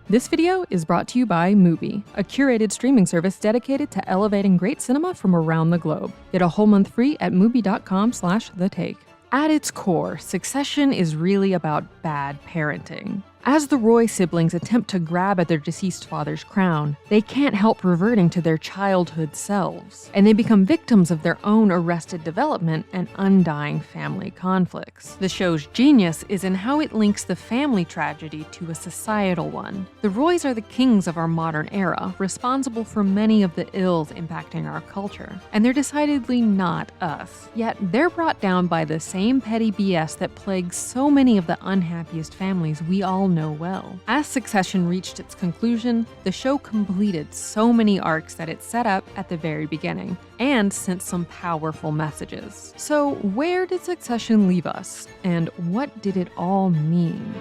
This video is brought to you by Mubi, a curated streaming service dedicated to elevating great cinema from around the globe. Get a whole month free at mubi.com/thetake. At its core, Succession is really about bad parenting. As the Roy siblings attempt to grab at their deceased father's crown, they can't help reverting to their childhood selves, and they become victims of their own arrested development and undying family conflicts. The show's genius is in how it links the family tragedy to a societal one. The Roys are the kings of our modern era, responsible for many of the ills impacting our culture, and they're decidedly not us. Yet they're brought down by the same petty BS that plagues so many of the unhappiest families we all know well. As Succession reached its conclusion, the show completed so many arcs that it set up at the very beginning, and sent some powerful messages. So where did Succession leave us, and what did it all mean?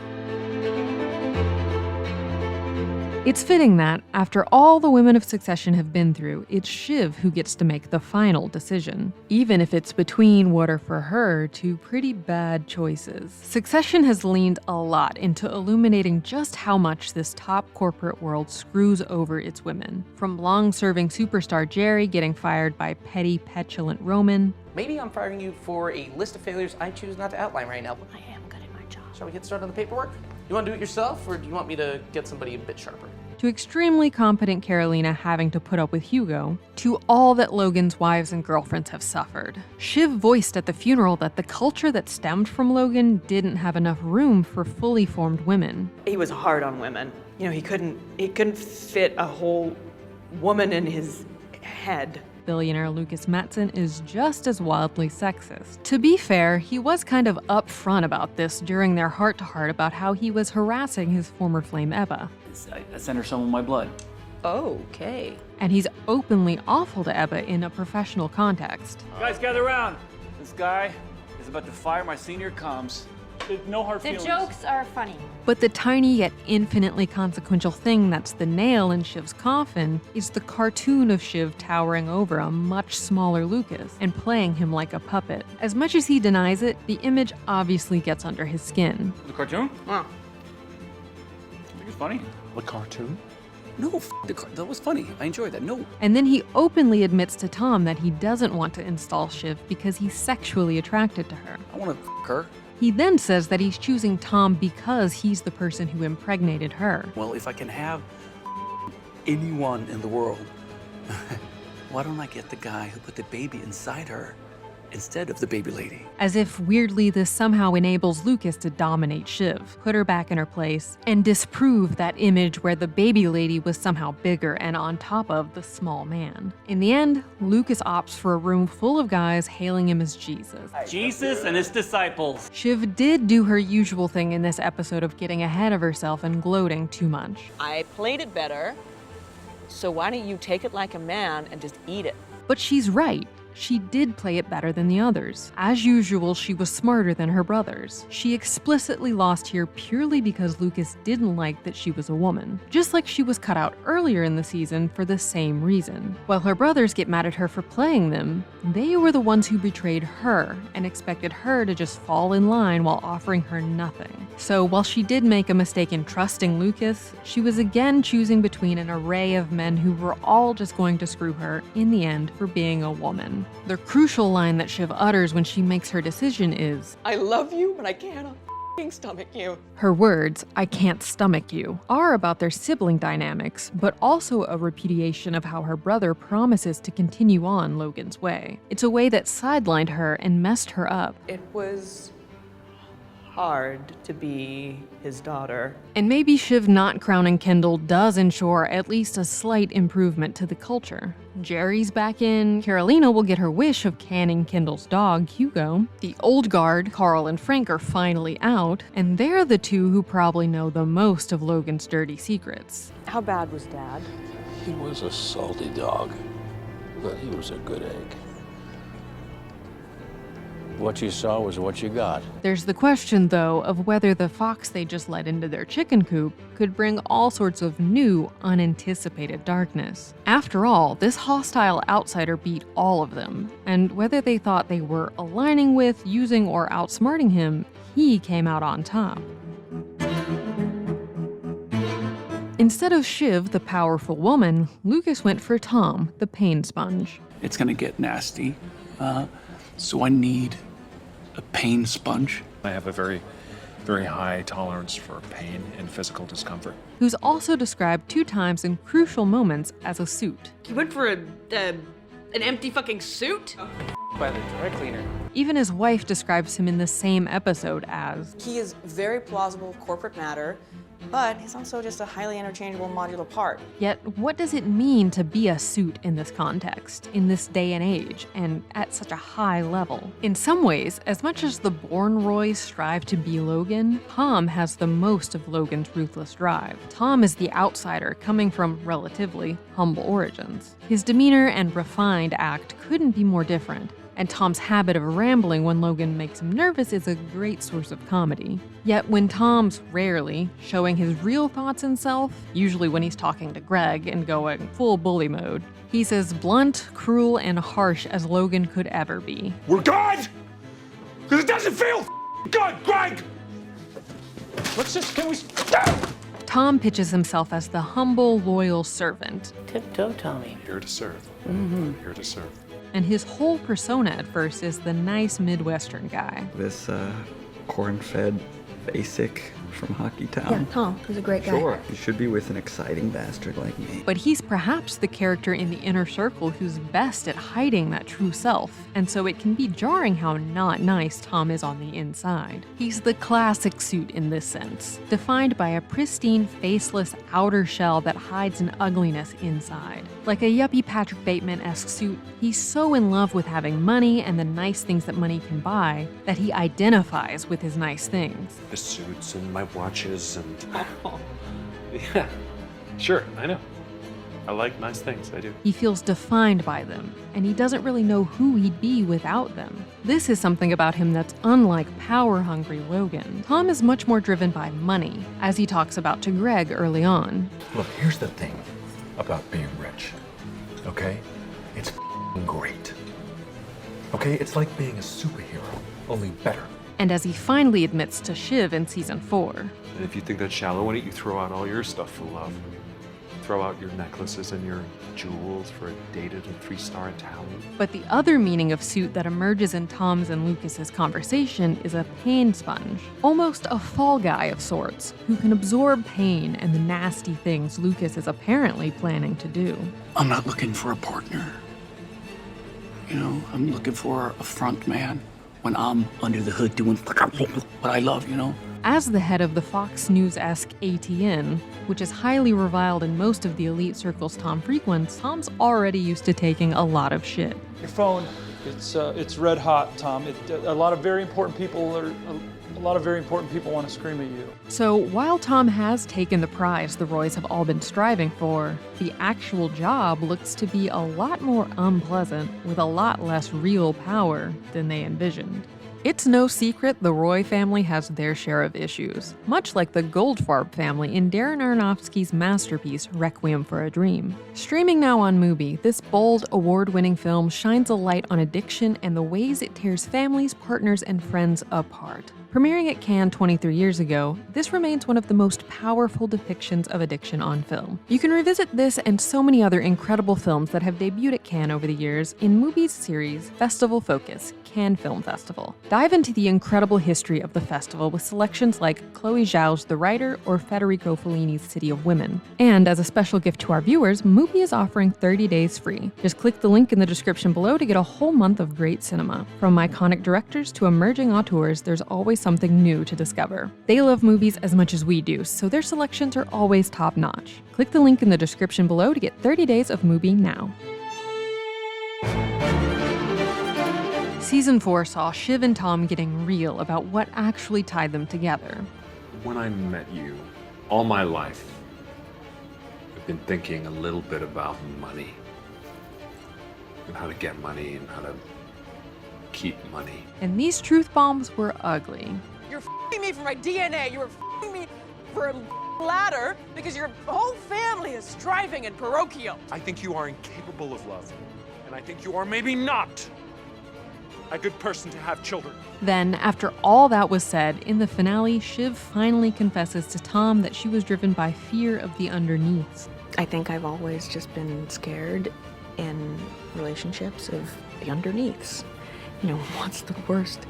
It's fitting that, after all the women of Succession have been through, it's Shiv who gets to make the final decision, even if it's between what are for her two pretty bad choices. Succession has leaned a lot into illuminating just how much this top corporate world screws over its women. From long-serving superstar Jerry getting fired by petty, petulant Roman. Maybe I'm firing you for a list of failures I choose not to outline right now. I am good at my job. Shall we get started on the paperwork? You want to do it yourself, or do you want me to get somebody a bit sharper? To extremely competent Carolina having to put up with Hugo, to all that Logan's wives and girlfriends have suffered. Shiv voiced at the funeral that the culture that stemmed from Logan didn't have enough room for fully formed women. He was hard on women. You know, he couldn't fit a whole woman in his head. Billionaire Lucas Matson is just as wildly sexist. To be fair, he was kind of upfront about this during their heart-to-heart about how he was harassing his former flame Ebba. I sent her some of my blood. Okay. And he's openly awful to Ebba in a professional context. Guys, gather around. This guy is about to fire my senior comms. No hard The feelings. jokes are funny. But the tiny yet infinitely consequential thing that's the nail in Shiv's coffin is the cartoon of Shiv towering over a much smaller Lucas and playing him like a puppet. As much as he denies it, the image obviously gets under his skin. The cartoon? Huh. I think it's funny. The cartoon? No, that was funny. I enjoyed that. No. And then he openly admits to Tom that he doesn't want to install Shiv because he's sexually attracted to her. I want to her. He then says that he's choosing Tom because he's the person who impregnated her. Well, if I can have anyone in the world, why don't I get the guy who put the baby inside her instead of the baby lady? As if weirdly this somehow enables Lucas to dominate Shiv, put her back in her place, and disprove that image where the baby lady was somehow bigger and on top of the small man. In the end, Lucas opts for a room full of guys hailing him as Jesus. Jesus and his disciples. Shiv did do her usual thing in this episode of getting ahead of herself and gloating too much. I played it better, so why don't you take it like a man and just eat it? But she's right. She did play it better than the others. As usual, she was smarter than her brothers. She explicitly lost here purely because Lucas didn't like that she was a woman, just like she was cut out earlier in the season for the same reason. While her brothers get mad at her for playing them, they were the ones who betrayed her and expected her to just fall in line while offering her nothing. So while she did make a mistake in trusting Lucas, she was again choosing between an array of men who were all just going to screw her in the end for being a woman. The crucial line that Shiv utters when she makes her decision is, I love you, but I can't f***ing stomach you. her words, I can't stomach you, are about their sibling dynamics, but also a repudiation of how her brother promises to continue on Logan's way. It's a way that sidelined her and messed her up. It was hard to be his daughter. And maybe Shiv not crowning Kendall does ensure at least a slight improvement to the culture. Jerry's back in, Carolina will get her wish of canning Kendall's dog, Hugo. The old guard, Carl and Frank, are finally out, and they're the two who probably know the most of Logan's dirty secrets. How bad was Dad? He was a salty dog, but he was a good egg. What you saw was what you got. There's the question, though, of whether the fox they just let into their chicken coop could bring all sorts of new, unanticipated darkness. After all, this hostile outsider beat all of them, and whether they thought they were aligning with, using, or outsmarting him, he came out on top. Instead of Shiv, the powerful woman, Lucas went for Tom, the pain sponge. It's gonna get nasty, so I need a pain sponge. I have a very high tolerance for pain and physical discomfort. Who's also described 2 times in crucial moments as a suit. He went for an empty fucking suit? By the dry cleaner. Even his wife describes him in the same episode as, He is very plausible corporate matter, but he's also just a highly interchangeable modular part. yet what does it mean to be a suit in this context, in this day and age, and at such a high level? In some ways, as much as the born Roys strive to be Logan, Tom has the most of Logan's ruthless drive. Tom is the outsider coming from relatively humble origins. His demeanor and refined act couldn't be more different. And Tom's habit of rambling when Logan makes him nervous is a great source of comedy. Yet when Tom's rarely showing his real thoughts and self, usually when he's talking to Greg and going full bully mode, he's as blunt, cruel, and harsh as Logan could ever be. We're good! Because it doesn't feel good, Greg! Can we... Tom pitches himself as the humble, loyal servant, Tiptoe Tommy. Here to serve. Here to serve. and his whole persona at first is the nice Midwestern guy. This corn-fed basic from Hockey Town. Yeah, Tom, who's a great guy. Sure, you should be with an exciting bastard like me. But he's perhaps the character in the inner circle who's best at hiding that true self, and so it can be jarring how not nice Tom is on the inside. He's the classic suit in this sense, defined by a pristine, faceless outer shell that hides an ugliness inside. Like a yuppie Patrick Bateman-esque suit, he's so in love with having money and the nice things that money can buy that he identifies with his nice things. The suits and my watches and... Yeah, sure, I know. I like nice things, I do. He feels defined by them, and he doesn't really know who he'd be without them. This is something about him that's unlike power-hungry Logan. Tom is much more driven by money, as he talks about to Greg early on. Look, here's the thing about being rich, okay? It's great. Okay, it's like being a superhero, only better. And as he finally admits to Shiv in season 4. And if you think that's shallow, why don't you throw out all your stuff for love? Throw out your necklaces and your jewels for a dated and 3-star Italian. But the other meaning of suit that emerges in Tom's and Lucas's conversation is a pain sponge. Almost a fall guy of sorts, who can absorb pain and the nasty things Lucas is apparently planning to do. I'm not looking for a partner. You know, I'm looking for a front man when I'm under the hood doing what I love, you know? As the head of the Fox News-esque ATN, which is highly reviled in most of the elite circles Tom frequents, Tom's already used to taking a lot of shit. Your phone, it's red hot, Tom. A lot of very important people want to scream at you. So while Tom has taken the prize the Roys have all been striving for, the actual job looks to be a lot more unpleasant with a lot less real power than they envisioned. It's no secret the Roy family has their share of issues, much like the Goldfarb family in Darren Aronofsky's masterpiece, Requiem for a Dream. Streaming now on Mubi, this bold, award-winning film shines a light on addiction and the ways it tears families, partners, and friends apart. Premiering at Cannes 23 years ago, this remains one of the most powerful depictions of addiction on film. You can revisit this and so many other incredible films that have debuted at Cannes over the years in Mubi's series Festival Focus, Cannes Film Festival. Dive into the incredible history of the festival with selections like Chloe Zhao's The Writer or Federico Fellini's City of Women. And as a special gift to our viewers, Mubi is offering 30 days free. Just click the link in the description below to get a whole month of great cinema. From iconic directors to emerging auteurs, there's always something new to discover. They love movies as much as we do, so their selections are always top-notch. Click the link in the description below to get 30 days of Mubi now. Season 4 saw Shiv and Tom getting real about what actually tied them together. When I met you, all my life, I've been thinking a little bit about money. And how to get money and how to keep money. And these truth bombs were ugly. You're f***ing me for my DNA. You were f***ing me for a ladder because your whole family is striving and parochial. I think you are incapable of love. And I think you are maybe not a good person to have children. Then, after all that was said, in the finale, Shiv finally confesses to Tom that she was driven by fear of the underneaths. I think I've always just been scared in relationships of the underneaths. You know, what's the worst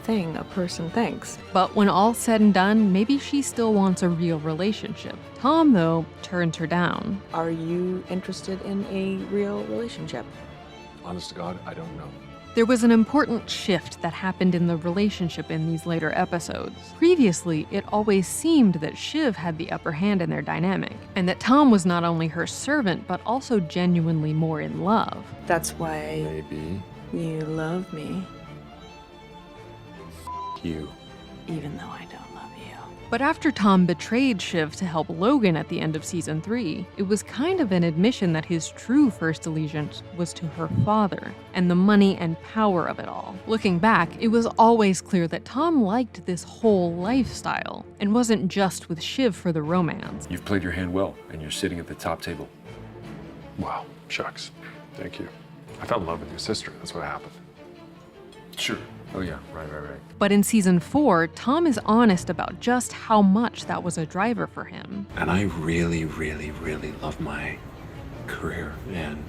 thing a person thinks? But when all's said and done, maybe she still wants a real relationship. Tom, though, turns her down. Are you interested in a real relationship? Honest to God, I don't know. There was an important shift that happened in the relationship in these later episodes. Previously, it always seemed that Shiv had the upper hand in their dynamic, and that Tom was not only her servant, but also genuinely more in love. That's why Maybe. you love me, You. even though I don't love you. But after Tom betrayed Shiv to help Logan at the end of season 3, it was kind of an admission that his true first allegiance was to her father, and the money and power of it all. Looking back, it was always clear that Tom liked this whole lifestyle, and wasn't just with Shiv for the romance. You've played your hand well, and you're sitting at the top table. Wow, shucks. Thank you. I fell in love with your sister. That's what happened. Sure. Oh yeah, right. But in season 4, Tom is honest about just how much that was a driver for him. And I really, really, really love my career and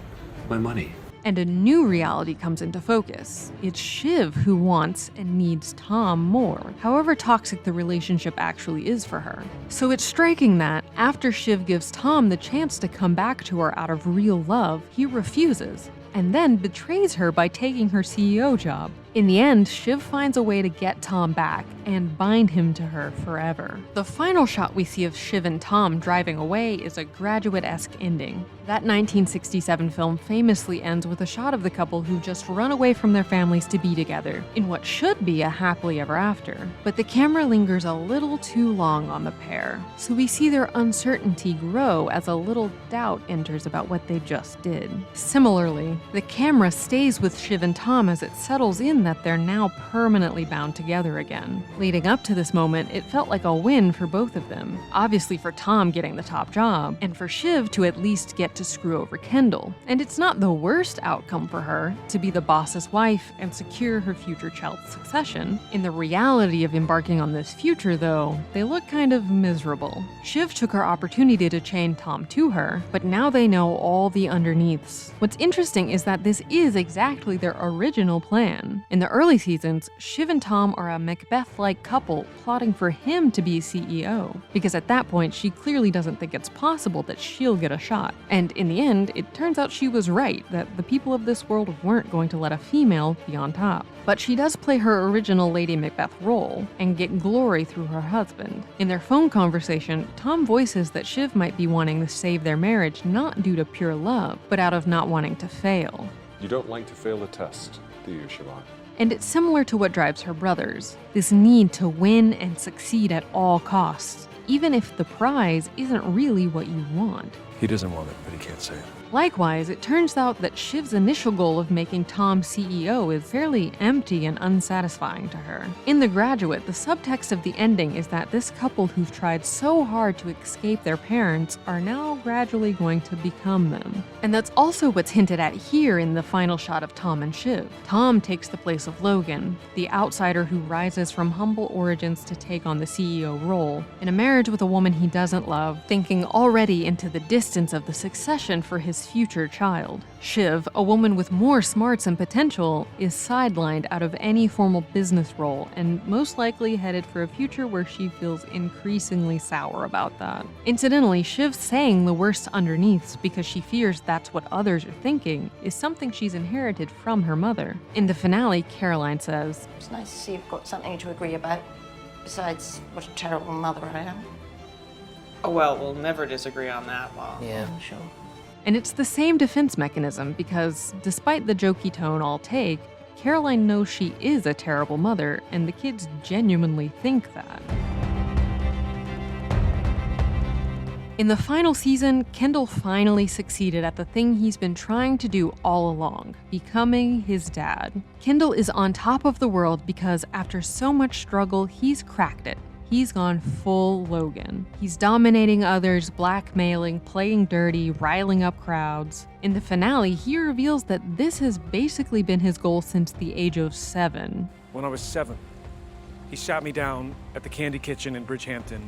my money. And a new reality comes into focus. It's Shiv who wants and needs Tom more, however toxic the relationship actually is for her. So it's striking that, after Shiv gives Tom the chance to come back to her out of real love, he refuses, and then betrays her by taking her CEO job. In the end, Shiv finds a way to get Tom back and bind him to her forever. The final shot we see of Shiv and Tom driving away is a Graduate-esque ending. That 1967 film famously ends with a shot of the couple who just run away from their families to be together, in what should be a happily ever after. But the camera lingers a little too long on the pair, so we see their uncertainty grow as a little doubt enters about what they just did. Similarly, the camera stays with Shiv and Tom as it settles in that they're now permanently bound together again. Leading up to this moment, it felt like a win for both of them. Obviously for Tom getting the top job, and for Shiv to at least get to screw over Kendall. And it's not the worst outcome for her to be the boss's wife and secure her future child's succession. In the reality of embarking on this future, though, they look kind of miserable. Shiv took her opportunity to chain Tom to her, but now they know all the underneaths. What's interesting is that this is exactly their original plan. In the early seasons, Shiv and Tom are a Macbeth-like couple plotting for him to be CEO, because at that point she clearly doesn't think it's possible that she'll get a shot. And in the end, it turns out she was right, that the people of this world weren't going to let a female be on top. But she does play her original Lady Macbeth role and get glory through her husband. In their phone conversation, Tom voices that Shiv might be wanting to save their marriage not due to pure love, but out of not wanting to fail. You don't like to fail a test, do you, Siobhan? And it's similar to what drives her brothers, this need to win and succeed at all costs, even if the prize isn't really what you want. He doesn't want it, but he can't say it. Likewise, it turns out that Shiv's initial goal of making Tom CEO is fairly empty and unsatisfying to her. In The Graduate, the subtext of the ending is that this couple who've tried so hard to escape their parents are now gradually going to become them. And that's also what's hinted at here in the final shot of Tom and Shiv. Tom takes the place of Logan, the outsider who rises from humble origins to take on the CEO role, in a marriage with a woman he doesn't love, thinking already into the distance of the succession for his future child. Shiv, a woman with more smarts and potential, is sidelined out of any formal business role and most likely headed for a future where she feels increasingly sour about that. Incidentally, Shiv saying the worst underneaths because she fears that's what others are thinking is something she's inherited from her mother. In the finale, Caroline says, "It's nice to see you've got something to agree about, besides what a terrible mother I am." Oh well, we'll never disagree on that, Mom. Yeah, I'm sure. And it's the same defense mechanism because, despite the jokey tone all take, Caroline knows she is a terrible mother, and the kids genuinely think that. In the final season, Kendall finally succeeded at the thing he's been trying to do all along, becoming his dad. Kendall is on top of the world because after so much struggle, he's cracked it. he's gone full Logan. He's dominating others, blackmailing, playing dirty, riling up crowds. In the finale, he reveals that this has basically been his goal since the age of 7. When I was 7, he sat me down at the Candy Kitchen in Bridgehampton,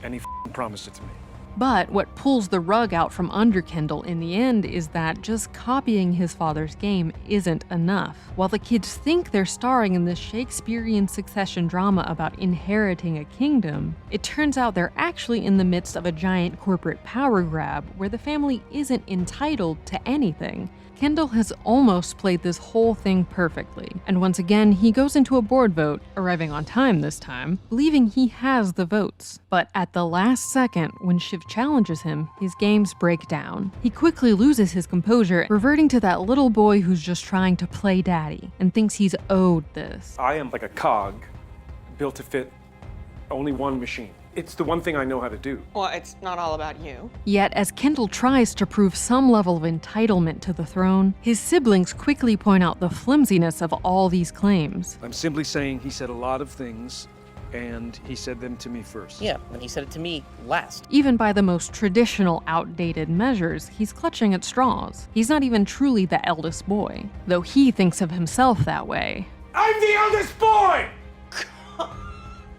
and he promised it to me. But what pulls the rug out from under Kendall in the end is that just copying his father's game isn't enough. While the kids think they're starring in this Shakespearean succession drama about inheriting a kingdom, it turns out they're actually in the midst of a giant corporate power grab where the family isn't entitled to anything. Kendall has almost played this whole thing perfectly, and once again he goes into a board vote, arriving on time this time, believing he has the votes. But at the last second, when Shiv challenges him, his games break down. He quickly loses his composure, reverting to that little boy who's just trying to play daddy, and thinks he's owed this. I am like a cog built to fit only one machine. It's the one thing I know how to do. Well, it's not all about you. Yet, as Kendall tries to prove some level of entitlement to the throne, his siblings quickly point out the flimsiness of all these claims. I'm simply saying he said a lot of things, and he said them to me first. Yeah, and he said it to me last. Even by the most traditional, outdated measures, he's clutching at straws. He's not even truly the eldest boy, though he thinks of himself that way. I'm the eldest boy!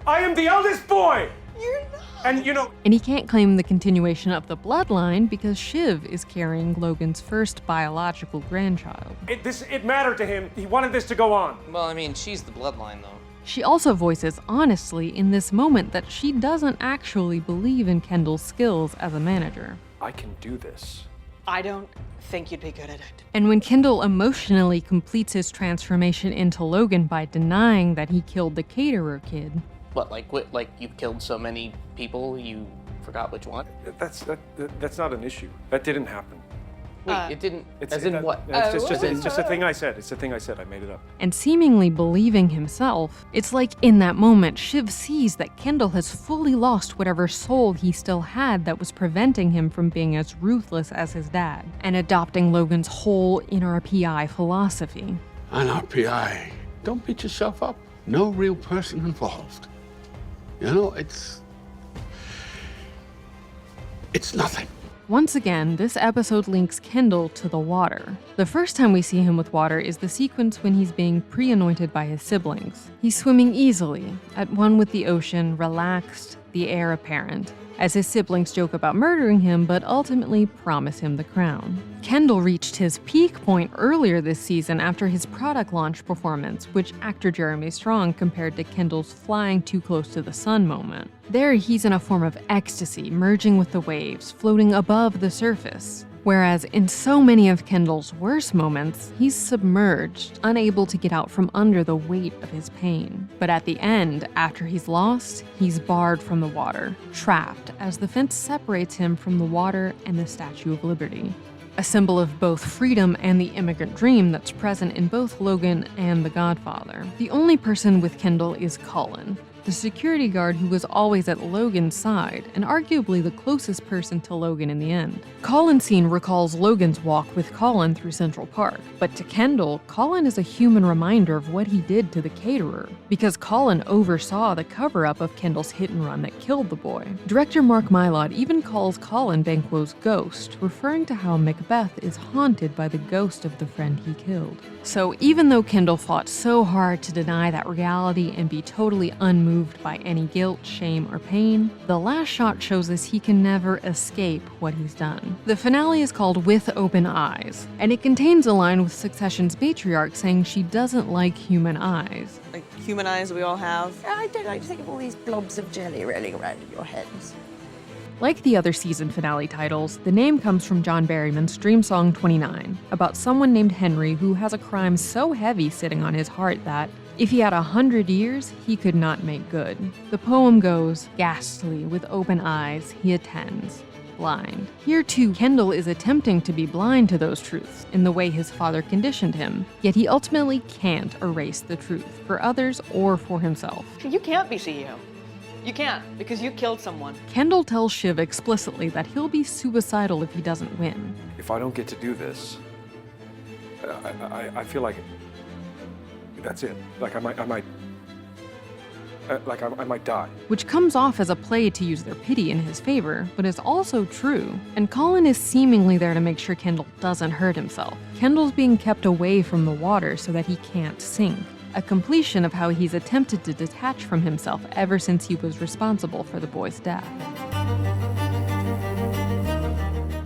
I am the eldest boy! You're not. And you know... And he can't claim the continuation of the bloodline because Shiv is carrying Logan's first biological grandchild. It mattered to him. He wanted this to go on. Well, I mean, she's the bloodline, though. She also voices honestly in this moment that she doesn't actually believe in Kendall's skills as a manager. I can do this. I don't think you'd be good at it. And when Kendall emotionally completes his transformation into Logan by denying that he killed the caterer kid, What, like you killed so many people, you forgot which one? That's not an issue. That didn't happen. Wait, it didn't, as in what? It's just a thing I said. It's a thing I said. I made it up. and seemingly believing himself, it's like in that moment, Shiv sees that Kendall has fully lost whatever soul he still had that was preventing him from being as ruthless as his dad, and adopting Logan's whole NRPI philosophy. NRPI. Don't beat yourself up. No real person involved. You know, it's nothing. Once again, this episode links Kendall to the water. The first time we see him with water is the sequence when he's being pre-anointed by his siblings. He's swimming easily, at one with the ocean, relaxed, the heir apparent, as his siblings joke about murdering him but ultimately promise him the crown. Kendall reached his peak point earlier this season after his product launch performance, which actor Jeremy Strong compared to Kendall's flying too close to the sun moment. There, he's in a form of ecstasy, merging with the waves, floating above the surface. Whereas in so many of Kendall's worst moments, he's submerged, unable to get out from under the weight of his pain. But at the end, after he's lost, he's barred from the water, trapped as the fence separates him from the water and the Statue of Liberty. A symbol of both freedom and the immigrant dream that's present in both Logan and The Godfather. The only person with Kendall is Cullen, the security guard who was always at Logan's side, and arguably the closest person to Logan in the end. Cullen's scene recalls Logan's walk with Colin through Central Park, but to Kendall, Colin is a human reminder of what he did to the caterer, because Colin oversaw the cover-up of Kendall's hit and run that killed the boy. Director Mark Mylod even calls Colin Banquo's ghost, referring to how Macbeth is haunted by the ghost of the friend he killed. So even though Kendall fought so hard to deny that reality and be totally unmoved by any guilt, shame, or pain, the last shot shows us he can never escape what he's done. The finale is called With Open Eyes, and it contains a line with Succession's matriarch saying she doesn't like human eyes. Like human eyes we all have. I don't like to think of all these blobs of jelly rolling around in your heads. Like the other season finale titles, the name comes from John Barrymann's Dream Song 29, about someone named Henry who has a crime so heavy sitting on his heart that, if he had 100 years, he could not make good. The poem goes, ghastly, with open eyes, he attends, blind. Here too, Kendall is attempting to be blind to those truths in the way his father conditioned him, yet he ultimately can't erase the truth, for others or for himself. You can't be CEO. You can't, because you killed someone. Kendall tells Shiv explicitly that he'll be suicidal if he doesn't win. If I don't get to do this, I feel like that's it. Like I might like I might die. Which comes off as a play to use their pity in his favor, but is also true. And Colin is seemingly there to make sure Kendall doesn't hurt himself. Kendall's being kept away from the water so that he can't sink. A completion of how he's attempted to detach from himself ever since he was responsible for the boy's death.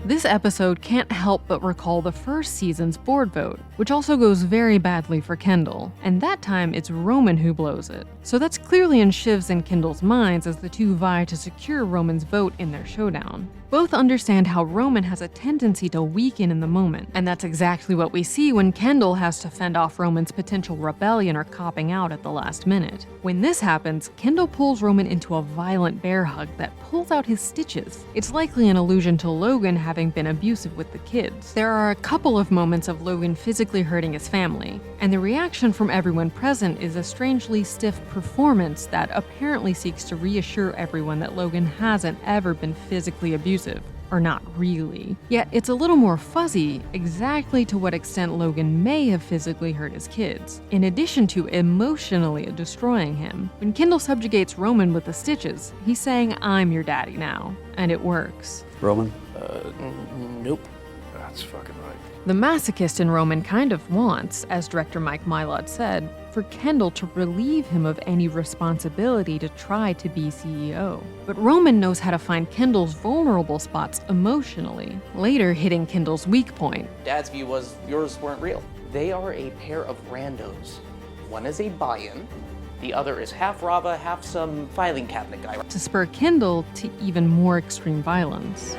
This episode can't help but recall the first season's board vote, which also goes very badly for Kendall, and that time it's Roman who blows it. So that's clearly in Shiv's and Kendall's minds as the two vie to secure Roman's vote in their showdown. Both understand how Roman has a tendency to weaken in the moment, and that's exactly what we see when Kendall has to fend off Roman's potential rebellion or copping out at the last minute. When this happens, Kendall pulls Roman into a violent bear hug that pulls out his stitches. It's likely an allusion to Logan having been abusive with the kids. There are a couple of moments of Logan physically hurting his family, and the reaction from everyone present is a strangely stiff performance that apparently seeks to reassure everyone that Logan hasn't ever been physically abusive. Or not really. Yet it's a little more fuzzy exactly to what extent Logan may have physically hurt his kids, in addition to emotionally destroying him. When Kendall subjugates Roman with the stitches, he's saying, "I'm your daddy now," and it works. Roman? Nope. That's fucking right. The masochist in Roman kind of wants, as director Mike Mylod said, for Kendall to relieve him of any responsibility to try to be CEO. But Roman knows how to find Kendall's vulnerable spots emotionally, later hitting Kendall's weak point. Dad's view was yours weren't real. They are a pair of randos. One is a buy-in, the other is half Rava, half some filing cabinet guy. To spur Kendall to even more extreme violence.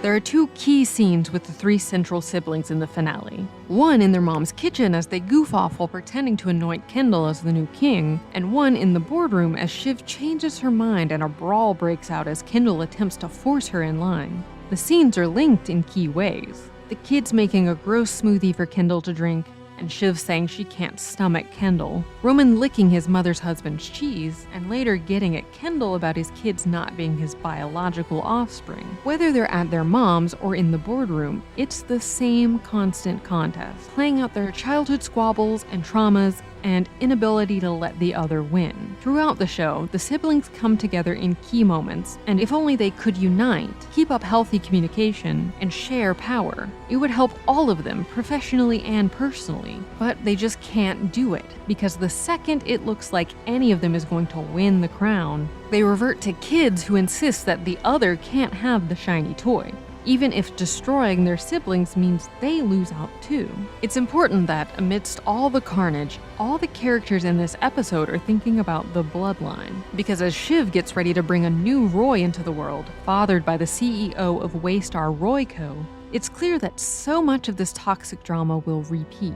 There are two key scenes with the three central siblings in the finale. One in their mom's kitchen as they goof off while pretending to anoint Kendall as the new king, and one in the boardroom as Shiv changes her mind and a brawl breaks out as Kendall attempts to force her in line. The scenes are linked in key ways. The kids making a gross smoothie for Kendall to drink, and Shiv saying she can't stomach Kendall, Roman licking his mother's husband's cheese, and later getting at Kendall about his kids not being his biological offspring. Whether they're at their mom's or in the boardroom, it's the same constant contest, playing out their childhood squabbles and traumas and inability to let the other win. Throughout the show, the siblings come together in key moments, and if only they could unite, keep up healthy communication, and share power, it would help all of them, professionally and personally. But they just can't do it, because the second it looks like any of them is going to win the crown, they revert to kids who insist that the other can't have the shiny toy, even if destroying their siblings means they lose out too. It's important that, amidst all the carnage, all the characters in this episode are thinking about the bloodline. Because as Shiv gets ready to bring a new Roy into the world, fathered by the CEO of Waystar Royco, it's clear that so much of this toxic drama will repeat.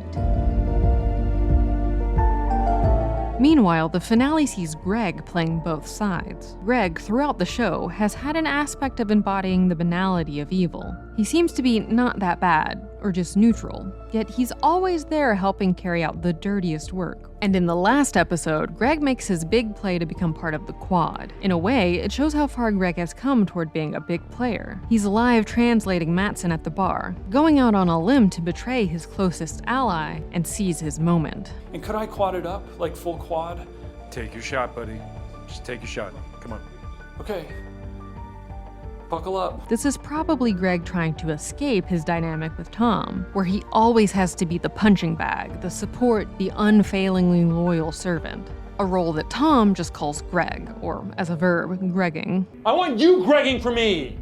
Meanwhile, the finale sees Greg playing both sides. Greg, throughout the show, has had an aspect of embodying the banality of evil. He seems to be not that bad, or just neutral, yet he's always there helping carry out the dirtiest work. And in the last episode, Greg makes his big play to become part of the Quad. In a way, it shows how far Greg has come toward being a big player. He's live translating Mattson at the bar, going out on a limb to betray his closest ally and seize his moment. And could I quad it up, like full quad? Take your shot, buddy. Just take your shot. Come on. Okay. Buckle up. This is probably Greg trying to escape his dynamic with Tom, where he always has to be the punching bag, the support, the unfailingly loyal servant. A role that Tom just calls Greg, or as a verb, Gregging. I want you Gregging for me!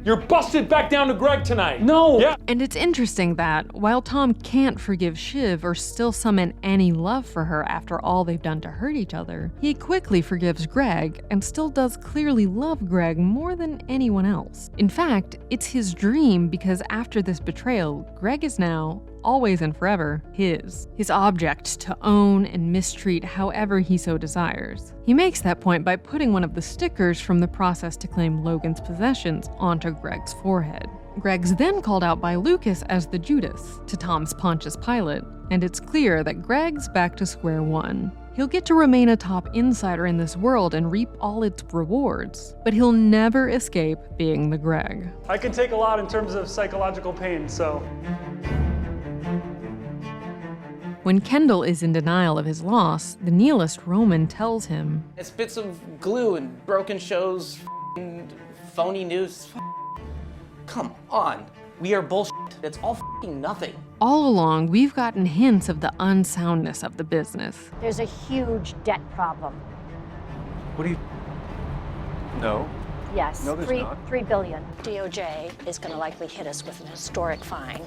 You're busted back down to Greg tonight! No! Yeah. And it's interesting that, while Tom can't forgive Shiv or still summon any love for her after all they've done to hurt each other, he quickly forgives Greg and still does clearly love Greg more than anyone else. In fact, it's his dream because after this betrayal, Greg is now, always and forever, his object to own and mistreat however he so desires. He makes that point by putting one of the stickers from the process to claim Logan's possessions onto Greg's forehead. Greg's then called out by Lucas as the Judas, to Tom's Pontius Pilate, and it's clear that Greg's back to square one. He'll get to remain a top insider in this world and reap all its rewards, but he'll never escape being the Greg. I can take a lot in terms of psychological pain, so... When Kendall is in denial of his loss, the nihilist Roman tells him, It's bits of glue and broken shows, phony news. Come on. We are bullshit. It's all nothing. all along, we've gotten hints of the unsoundness of the business. There's a huge debt problem. What do you... No. Yes, No, there's not. $3 billion. DOJ is going to likely hit us with an historic fine.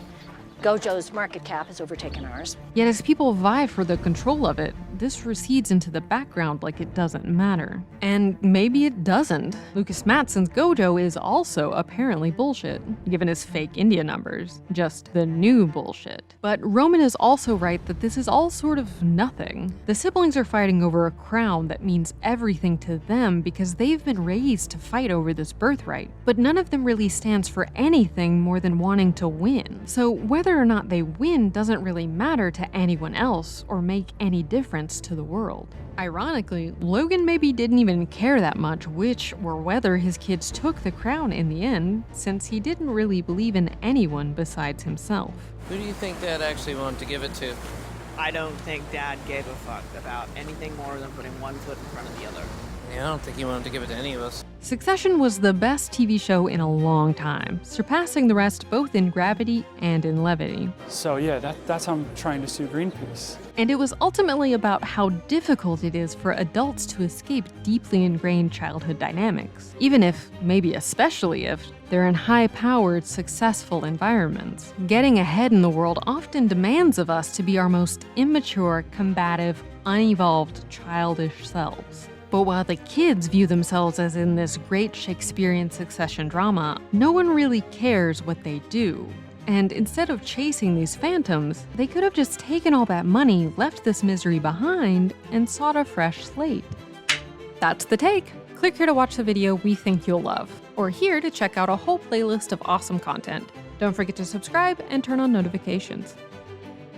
Gojo's market cap has overtaken ours. Yet as people vie for the control of it, this recedes into the background like it doesn't matter. And maybe it doesn't. Lucas Matsson's Gojo is also apparently bullshit, given his fake India numbers. Just the new bullshit. But Roman is also right that this is all sort of nothing. The siblings are fighting over a crown that means everything to them because they've been raised to fight over this birthright. But none of them really stands for anything more than wanting to win. So whether or not they win doesn't really matter to anyone else or make any difference to the world. Ironically, Logan maybe didn't even care that much which or whether his kids took the crown in the end, since he didn't really believe in anyone besides himself. Who do you think Dad actually wanted to give it to? I don't think Dad gave a fuck about anything more than putting one foot in front of the other. Yeah, I don't think he wanted to give it to any of us. Succession was the best TV show in a long time, surpassing the rest both in gravity and in levity. So yeah, that's how I'm trying to sue Greenpeace. And it was ultimately about how difficult it is for adults to escape deeply ingrained childhood dynamics, even if, maybe especially if, they're in high-powered, successful environments. Getting ahead in the world often demands of us to be our most immature, combative, unevolved, childish selves. But while the kids view themselves as in this great Shakespearean succession drama, no one really cares what they do. And instead of chasing these phantoms, they could have just taken all that money, left this misery behind, and sought a fresh slate. That's The Take. Click here to watch the video we think you'll love, or here to check out a whole playlist of awesome content. Don't forget to subscribe and turn on notifications.